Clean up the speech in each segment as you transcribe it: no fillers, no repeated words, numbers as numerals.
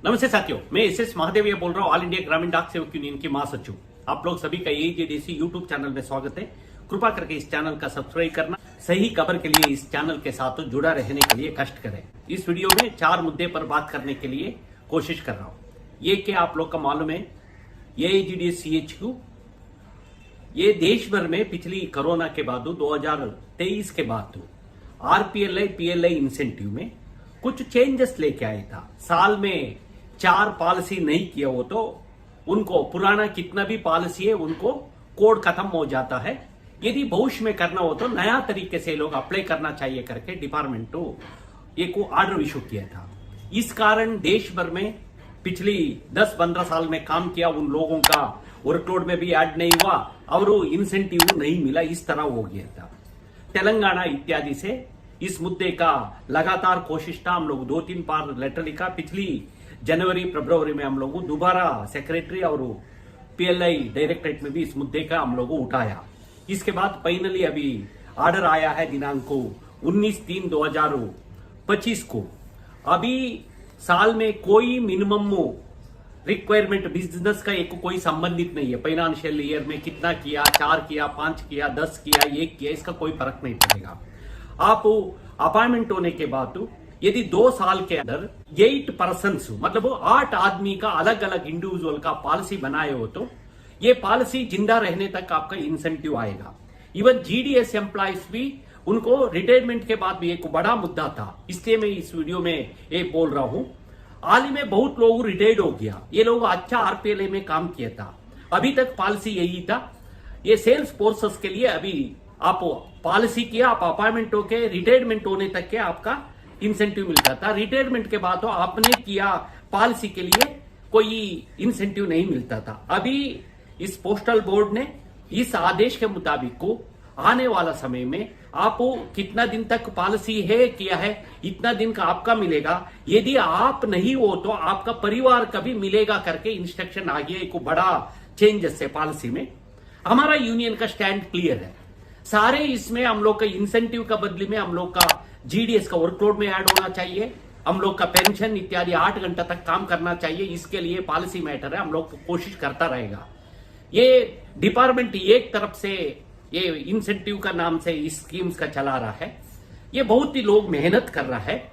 नमस्ते साथियों, मैं एस महादेविया बोल रहा हूँ, ऑल इंडिया ग्रामीण डाक सेवक यूनियन की महासचिव। आप लोग सभी का एजीडीसी यूट्यूब चैनल में स्वागत है। कृपा करके इस चैनल का सब्सक्राइब करना, सही खबर के लिए इस चैनल के साथ जुड़ा रहने के लिए कष्ट करें। इस वीडियो में 4 मुद्दे पर बात करने के लिए कोशिश कर रहा हूँ। ये क्या आप लोग का मालूम है, एजीडीसीएचक्यू ये देश भर में पिछली कोरोना के बाद 2023 के बाद आरपीएलआई पीएलआई इंसेंटिव में कुछ चेंजेस लेके आया था। साल में 4 पॉलिसी नहीं किया हो तो उनको पुराना कितना भी पॉलिसी है उनको कोड खत्म हो जाता है। यदि भविष्य में करना हो तो नया तरीके से लोग अप्लाई करना चाहिए करके डिपार्टमेंट को एक ऑर्डर इशू किया था। इस कारण देश भर में पिछली 10-15 साल में काम किया उन लोगों का वर्कलोड में भी ऐड नहीं हुआ और इंसेंटिव नहीं मिला, इस तरह हो गया था। तेलंगाना इत्यादि से इस मुद्दे का लगातार कोशिश था। हम लोग 2-3 बार लेटर लिखा। पिछली जनवरी फरवरी में हम लोग दोबारा सेक्रेटरी और पीएलआई डायरेक्टरेट में भी इस मुद्दे का हम लोग उठाया। इसके बाद फाइनली अभी ऑर्डर आया है दिनांक 19/3/2025 को। अभी साल में कोई मिनिमम रिक्वायरमेंट बिजनेस का एक कोई संबंधित नहीं है। फाइनेंशियल ईयर में कितना किया, 4 किया, 5 किया, 10 किया, 1 किया, इसका कोई फर्क नहीं पड़ेगा। आप अपॉइंटमेंट होने के बाद यदि 2 साल के अंदर 8 पर्सन मतलब 8 आदमी का अलग अलग इंडिविजुअल का पॉलिसी बनाए हो तो ये पॉलिसी जिंदा रहने तक आपका इंसेंटिव आएगा। इवन जीडीएस एम्प्लॉयज भी उनको रिटायरमेंट के बाद भी एक बड़ा मुद्दा था, इसलिए मैं इस वीडियो में ये बोल रहा हूं। हाल ही में बहुत लोग रिटायर्ड हो गया, ये लोग अच्छा आरपीएलए में काम किया था। अभी तक पॉलिसी यही था, ये सेल्स फोर्सेस के लिए अभी आप पॉलिसी किया, आप अपॉइंटमेंट होके रिटायरमेंट होने तक के आपका इंसेंटिव मिलता था। रिटायरमेंट के बाद तो आपने किया पॉलिसी के लिए कोई इंसेंटिव नहीं मिलता था। अभी इस पोस्टल बोर्ड ने इस आदेश के मुताबिक को आने वाला समय में आपको कितना दिन तक पॉलिसी है किया है, इतना दिन का आपका मिलेगा। यदि आप नहीं हो तो आपका परिवार का भी मिलेगा करके इंस्ट्रक्शन आ गया। एक बड़ा चेंजेस है पॉलिसी में। हमारा यूनियन का स्टैंड क्लियर है। सारे इसमें हम लोग का इंसेंटिव का बदले में हम लोग का जीडीएस का वर्कलोड में ऐड होना चाहिए। हम लोग का पेंशन इत्यादि 8 घंटा तक काम करना चाहिए। इसके लिए पॉलिसी मैटर है, हम लोग कोशिश करता रहेगा। ये डिपार्टमेंट एक तरफ से ये इंसेंटिव का नाम से इस स्कीम्स का चला रहा है। ये बहुत ही लोग मेहनत कर रहा है,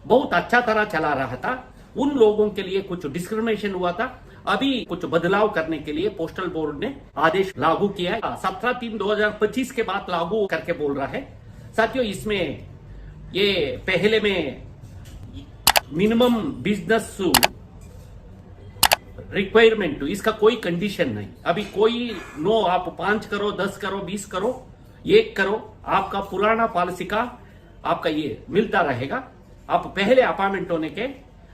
बहुत अच्छा तरह चला रहा था। उन लोगों के लिए कुछ डिस्क्रिमिनेशन हुआ था, अभी कुछ बदलाव करने के लिए पोस्टल बोर्ड ने आदेश लागू किया है। 17/3/2025 के बाद लागू करके बोल रहा है। साथियों, इसमें ये पहले में मिनिमम बिजनेस रिक्वायरमेंट इसका कोई कंडीशन नहीं। अभी कोई नो, आप 5 करो, 10 करो, 20 करो, 1 करो, आपका पुराना पॉलिसी का आपका ये मिलता रहेगा। आप पहले अपॉइंटमेंट होने के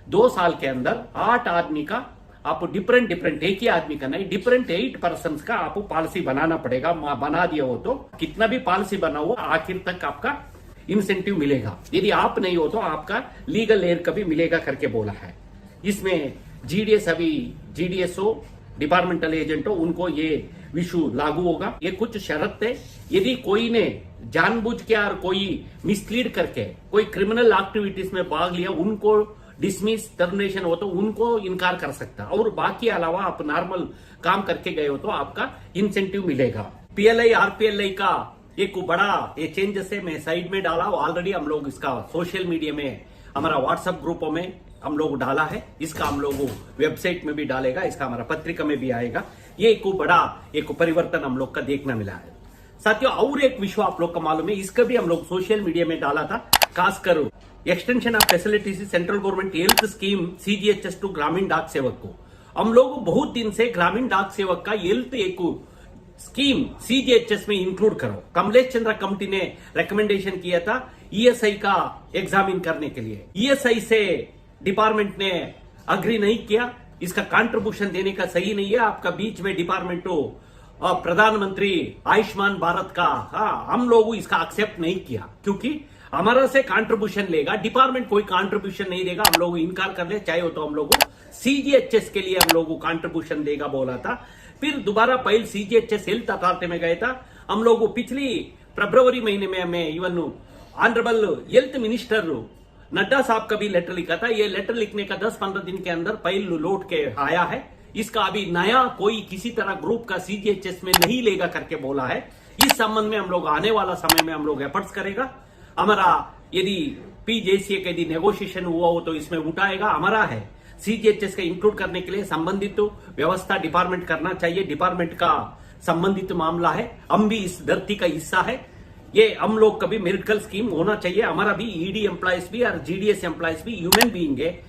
2 साल के अंदर 8 आदमी का आप डिफरेंट एक ही आदमी का नहीं, डिफरेंट 8 पर्सन का आपको पॉलिसी बनाना पड़ेगा। बना दिया हो तो कितना भी पॉलिसी बना हुआ आखिर तक आपका इंसेंटिव मिलेगा। यदि आप नहीं हो तो आपका लीगल एयर का भी मिलेगा करके बोला है। इसमें जीडीएस अभी जीडीएस हो, डिपार्टमेंटल एजेंट हो, उनको ये विशु लागू होगा। ये कुछ शर्त है, यदि कोई ने जानबूझ के और कोई मिसलीड करके कोई क्रिमिनल एक्टिविटीज में भाग लिया, उनको डिसमिस टर्मिनेशन हो तो उनको इनकार कर सकता। और बाकी अलावा आप नॉर्मल काम करके गए हो तो आपका इंसेंटिव मिलेगा। पीएलआई आरपीएलआई का एक बड़ा ये चेंजेस है, मैं साइड में डाला। ऑलरेडी हम लोग इसका सोशल मीडिया में हमारा व्हाट्सएप ग्रुपों में हम लोग डाला है। इसका हम लोग वेबसाइट में भी डालेगा, इसका हमारा पत्रिका में भी आएगा। ये एक बड़ा एक परिवर्तन हम लोग का देखना मिला है। साथियों, और एक विषय आप लोग का मालूम है, इसका भी हम लोग सोशल मीडिया में डाला था। खासकर extension of facilities central government health scheme CGHS to ग्रामीण डाक सेवक को हम लोग बहुत दिन से ग्रामीण डाक सेवक का हेल्थ एक स्कीम सीजीएचएस में इंक्लूड करो। कमलेश चंद्र कमेटी ने रिकमेंडेशन किया था ईएसआई का एग्जामिन करने के लिए। ईएसआई से डिपार्टमेंट ने अग्री नहीं किया, इसका कंट्रीब्यूशन देने का सही नहीं है। आपका बीच में डिपार्टमेंट प्रधानमंत्री आयुष्मान भारत का हम लोग इसका एक्सेप्ट नहीं किया, क्योंकि हमारा से कंट्रीब्यूशन लेगा, डिपार्टमेंट कोई कंट्रीब्यूशन नहीं देगा। हम लोग इनकार कर ले, चाहे हो तो हम लोग सीजीएचएस के लिए हम लोग कंट्रीब्यूशन देगा बोला था। फिर दोबारा पहले सीजीएचएस हेल्थ अथॉरिटी में गए था। हम लोग पिछली फरवरी महीने में हमें even honourable health minister Nadda साहब का भी लेटर लिखा था। ये लेटर लिखने का 10-15 दिन के अंदर फाइल लौट के आया है। इसका अभी नया कोई किसी तरह ग्रुप का सीजीएचएस में नहीं लेगा करके बोला है। इस संबंध में हम लोग आने वाला समय में हम लोग एफर्ट्स करेगा। हमारा यदि पीजेसीए का यदि नेगोशिएशन हुआ हो तो इसमें उठाएगा। हमारा है सीजीएचएस का इंक्लूड करने के लिए संबंधित व्यवस्था डिपार्टमेंट करना चाहिए। डिपार्टमेंट का संबंधित मामला है, हम भी इस धरती का हिस्सा है। ये हम लोग का भी मेडिकल स्कीम होना चाहिए। हमारा भी ईडी एम्प्लॉयज भी और जीडीएस एम्प्लॉयज भी ह्यूमन बीइंग है।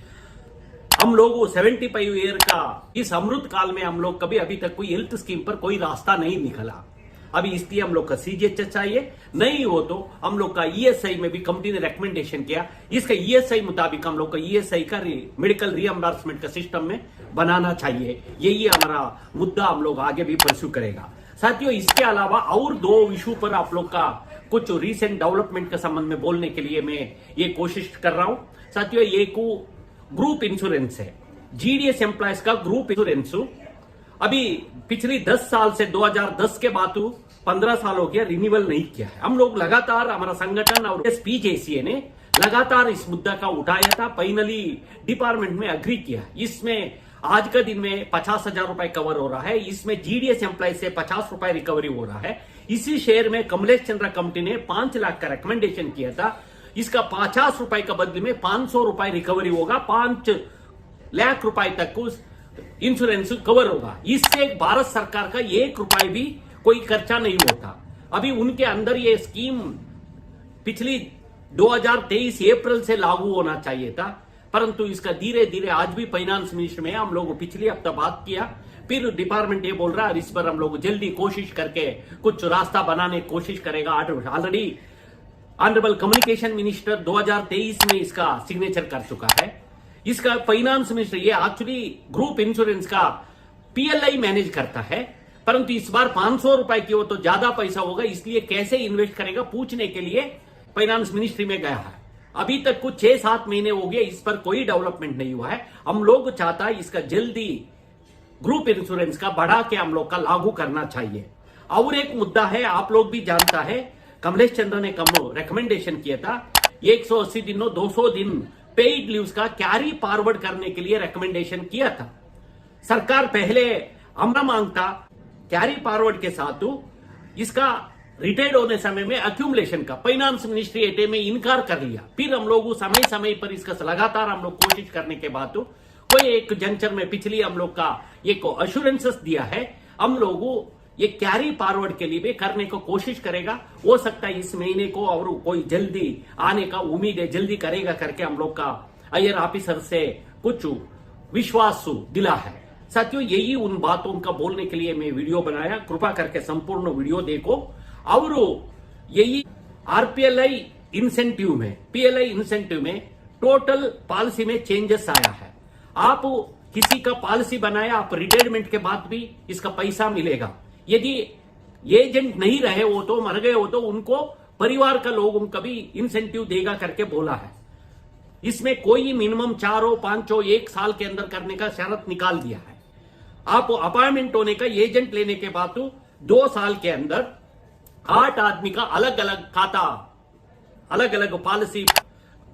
हम लोग 75 ईयर का इस अमृत काल में हम लोग कभी अभी तक कोई हेल्थ स्कीम पर कोई रास्ता नहीं निकला। अभी इसलिए हम लोग का सीजीएचएस चाहिए। नहीं हो तो हम लोग का ईएसआई में भी कंपनी ने रेकमेंडेशन किया, इसका ईएसआई मुताबिक हम लोग का ईएसआई का मेडिकल रीएम्बर्समेंट का सिस्टम में बनाना चाहिए। यही हमारा मुद्दा हम लोग आगे भी परस्यू करेगा। साथियों, इसके अलावा और 2 इशू पर आप लोग का कुछ रीसेंट डेवलपमेंट के संबंध में बोलने के लिए मैं ये कोशिश कर रहा हूं। साथियों, ये को ग्रुप इंश्योरेंस है, जीडीएस एम्प्लॉयज का ग्रुप इंश्योरेंस अभी पिछली 10 साल से 2010 के बाद 15 साल हो गया रिन्यूअल नहीं किया है। हम लोग लगातार हमारा संगठन और पीजेसीए ने लगातार इस मुद्दा का उठाया था। फाइनली डिपार्टमेंट में अग्री किया। इसमें आज का दिन में 50,000 रुपए कवर हो रहा है। इसमें जीडीएस एम्प्लॉय से 50 रुपए रिकवरी हो रहा है। इसी शेयर में कमलेश चंद्रा कंपनी ने 5 लाख का रिकमेंडेशन किया था। इसका 50 रुपए का बदले में 500 रुपए रिकवरी होगा। 5 लाख रुपए तक उस इंश्योरेंस कवर होगा। इससे भारत सरकार का 1 रुपए भी कोई खर्चा नहीं होता। अभी उनके अंदर ये स्कीम पिछली 2023 अप्रैल से लागू होना चाहिए था, परंतु इसका धीरे धीरे आज भी फाइनेंस मिनिस्टर में हम लोग पिछले हफ्ता बात किया, फिर डिपार्टमेंट ये बोल रहा है इस पर हम लोग जल्दी कोशिश करके कुछ रास्ता बनाने की कोशिश करेगा। ऑलरेडी ऑनरेबल कम्युनिकेशन मिनिस्टर 2023 में इसका सिग्नेचर कर चुका है। इसका फाइनेंस मिनिस्टर ये एक्चुअली ग्रुप इंश्योरेंस का पीएलआई मैनेज करता है, परंतु इस बार 500 रुपए की हो तो ज्यादा पैसा होगा, इसलिए कैसे इन्वेस्ट करेगा पूछने के लिए फाइनेंस मिनिस्ट्री में गया है। अभी तक कुछ 6-7 महीने हो गए, इस पर कोई डेवलपमेंट नहीं हुआ है। हम लोग चाहता है इसका जल्दी ग्रुप इंश्योरेंस का बढ़ा के हम लोग का लागू करना चाहिए। और एक मुद्दा है, आप लोग भी जानता है, कमलेश चंद्र ने रिकमेंडेशन किया था 180 दिनों 200 दिन पेड लीव्स का कैरी फॉरवर्ड करने के लिए रिकमेंडेशन किया था। सरकार पहले हमारा मांगता कैरी फॉरवर्ड के साथ इसका रिटायर्ड होने समय में अक्यूमुलेशन का फाइनेंस मिनिस्ट्री एटे में इनकार कर लिया। फिर हम लोग समय समय पर इसका लगातार हम लोग कोशिश करने के बाद कोई एक जंक्चर में पिछली हम लोग का एक अश्योरेंसेस दिया है। हम लोग ये कैरी फॉरवर्ड के लिए भी करने को कोशिश करेगा। हो सकता है इस महीने को और कोई जल्दी आने का उम्मीद है, जल्दी करेगा करके हम लोग का हायर ऑफिसर से कुछ विश्वास दिला है। साथियों, यही उन बातों का बोलने के लिए मैं वीडियो बनाया। कृपा करके संपूर्ण वीडियो देखो। और यही आरपीएलआई इंसेंटिव में, पीएलआई इंसेंटिव में टोटल पॉलिसी में चेंजेस आया है। आप किसी का पॉलिसी बनाया, आप रिटायरमेंट के बाद भी इसका पैसा मिलेगा। यदि एजेंट नहीं रहे हो तो मर गए हो तो उनको परिवार का लोग उनका भी इंसेंटिव देगा करके बोला है। इसमें कोई मिनिमम 4-5 1 साल के अंदर करने का शर्त निकाल दिया है। आप अपॉइंटमेंट होने का एजेंट लेने के बाद 2 साल के अंदर 8 आदमी का अलग अलग खाता, अलग अलग पॉलिसी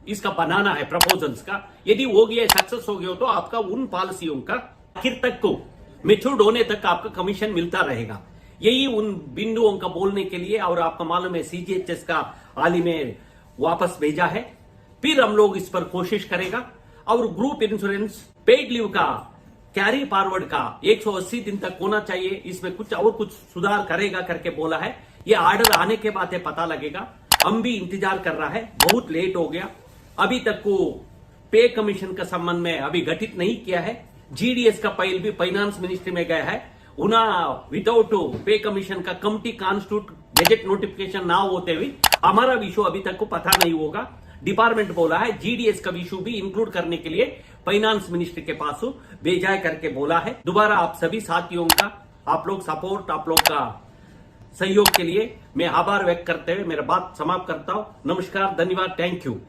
इसका बनाना है प्रपोजल्स का। यदि हो गया, सक्सेस हो गया तो आपका उन पॉलिसियों का आखिर तक को मेच्योर्ड होने तक आपका कमीशन मिलता रहेगा। यही उन बिंदुओं का बोलने के लिए, और आपका मालूम है सीजीएचएस का हाल ही में वापस भेजा है। फिर हम लोग इस पर कोशिश करेगा। और ग्रुप इंश्योरेंस पेड लीव का कैरी फॉरवर्ड का 180 दिन तक होना चाहिए, इसमें कुछ और कुछ सुधार करेगा करके बोला है। ये ऑर्डर आने के बाद पता लगेगा। हम भी इंतजार कर रहा है, बहुत लेट हो गया। अभी तक को पे कमीशन का संबंध में अभी गठित नहीं किया है। जीडीएस का फाइल भी फाइनेंस मिनिस्ट्री में गया है। उना विदाउट पे कमीशन का कमिटी कॉन्स्टिट्यूट गजेट नोटिफिकेशन ना होते हुए हमारा विषय अभी तक को पता नहीं होगा। डिपार्टमेंट बोला है जीडीएस का इशू भी इंक्लूड करने के लिए फाइनेंस मिनिस्ट्री के पास भेजा करके बोला है। दोबारा आप सभी साथियों का, आप लोग सपोर्ट, आप लोग का सहयोग के लिए मैं आभार व्यक्त करते हुए मेरा बात समाप्त करता हूं। नमस्कार, धन्यवाद, थैंक यू।